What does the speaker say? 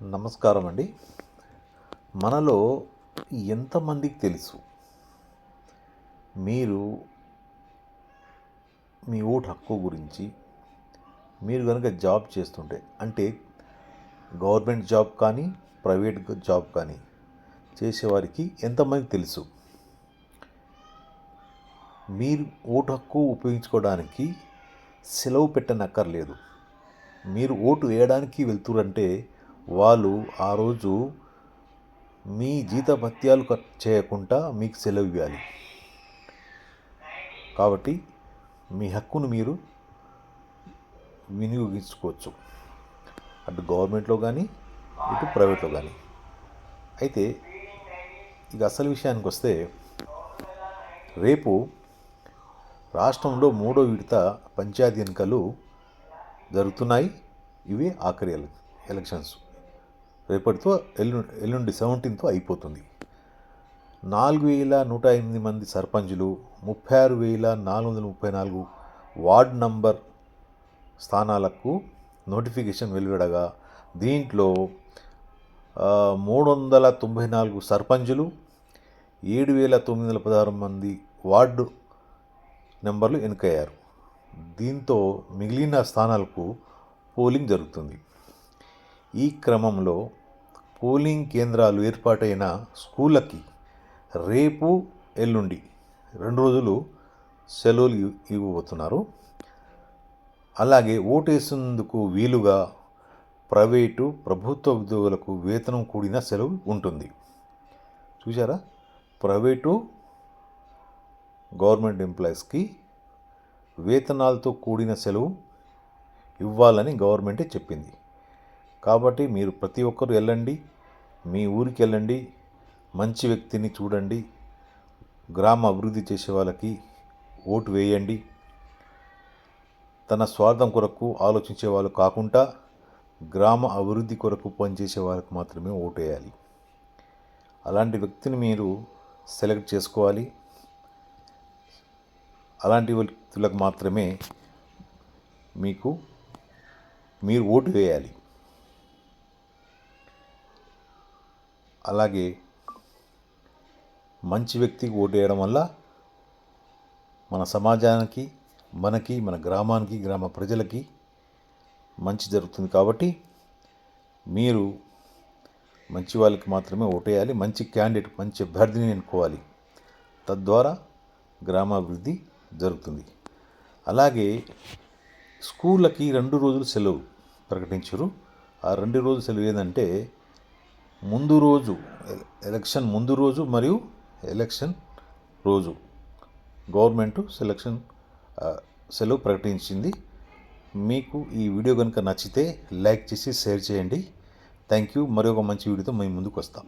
నమస్కారం అండి. మనలో ఎంతమందికి తెలుసు మీరు మీ ఓటు హక్కు గురించి? మీరు కనుక జాబ్ చేస్తుంటే, అంటే గవర్నమెంట్ జాబ్ కానీ ప్రైవేట్ జాబ్ కానీ చేసేవారికి ఎంతమందికి తెలుసు మీరు ఓటు హక్కు ఉపయోగించుకోవడానికి సెలవు పెట్టనక్కర్లేదు. మీరు ఓటు వేయడానికి వెళ్తురంటే వాళ్ళు ఆ రోజు మీ జీతభత్యాలు ఖర్చు చేయకుండా మీకు సెలవు ఇవ్వాలి. కాబట్టి మీ హక్కును మీరు వినియోగించుకోవచ్చు, అటు గవర్నమెంట్లో కానీ ఇటు ప్రైవేట్లో కానీ. అయితే ఇక అసలు విషయానికి వస్తే, రేపు రాష్ట్రంలో 3వ విడత పంచాయతీ ఎన్నికలు జరుగుతున్నాయి. ఇవే ఆఖరి ఎలక్షన్స్. రేపటితో ఎల్లుండి 17తో అయిపోతుంది. 4108 మంది సర్పంచులు, 36,434 వార్డ్ నంబర్ స్థానాలకు నోటిఫికేషన్ వెలువడగా, దీంట్లో 394 సర్పంచులు, 7,916 మంది వార్డు నెంబర్లు ఎన్నికయ్యారు. దీంతో మిగిలిన స్థానాలకు పోలింగ్ జరుగుతుంది. ఈ క్రమంలో పోలింగ్ కేంద్రాలు ఏర్పాటైన స్కూళ్ళకి రేపు ఎల్లుండి 2 రోజులు సెలవులు ఇవ్వబోతున్నారు. అలాగే ఓటేసేందుకు వీలుగా ప్రైవేటు ప్రభుత్వ ఉద్యోగులకు వేతనం కూడిన సెలవు ఉంటుంది. చూసారా, ప్రైవేటు గవర్నమెంట్ ఎంప్లాయీస్కి వేతనాలతో కూడిన సెలవు ఇవ్వాలని గవర్నమెంటే చెప్పింది. కాబట్టి మీరు ప్రతి ఒక్కరు వెళ్ళండి, మీ ఊరికి వెళ్ళండి, మంచి వ్యక్తిని చూడండి, గ్రామ అభివృద్ధి చేసే వాళ్ళకి ఓటు వేయండి. తన స్వార్థం కొరకు ఆలోచించే వాళ్ళు కాకుండా గ్రామ అభివృద్ధి కొరకు పనిచేసే వాళ్ళకి మాత్రమే ఓటు వేయాలి. అలాంటి వ్యక్తిని మీరు సెలెక్ట్ చేసుకోవాలి. అలాంటి వ్యక్తులకు మాత్రమే మీరు ఓటు వేయాలి. అలాగే మంచి వ్యక్తికి ఓటు వేయడం వల్ల మన సమాజానికి, మన గ్రామానికి, గ్రామ ప్రజలకి మంచి జరుగుతుంది. కాబట్టి మీరు మంచి వాళ్ళకి మాత్రమే ఓటేయాలి. మంచి క్యాండిడేట్, మంచి అభ్యర్థిని ఎన్నుకోవాలి. తద్వారా గ్రామాభివృద్ధి జరుగుతుంది. అలాగే స్కూళ్ళకి 2 రోజులు సెలవు ప్రకటించారు. ఆ 2 రోజులు సెలవు ఏంటంటే, ముందు రోజు ఎలక్షన్ ముందు రోజు మరియు ఎలక్షన్ రోజు గవర్నమెంట్ సెలవు ప్రకటించింది. మీకు ఈ వీడియో కనుక నచ్చితే లైక్ చేసి షేర్ చేయండి. Thank you. మరి ఒక మంచి వీడియోతో మేము ముందుకు వస్తాం.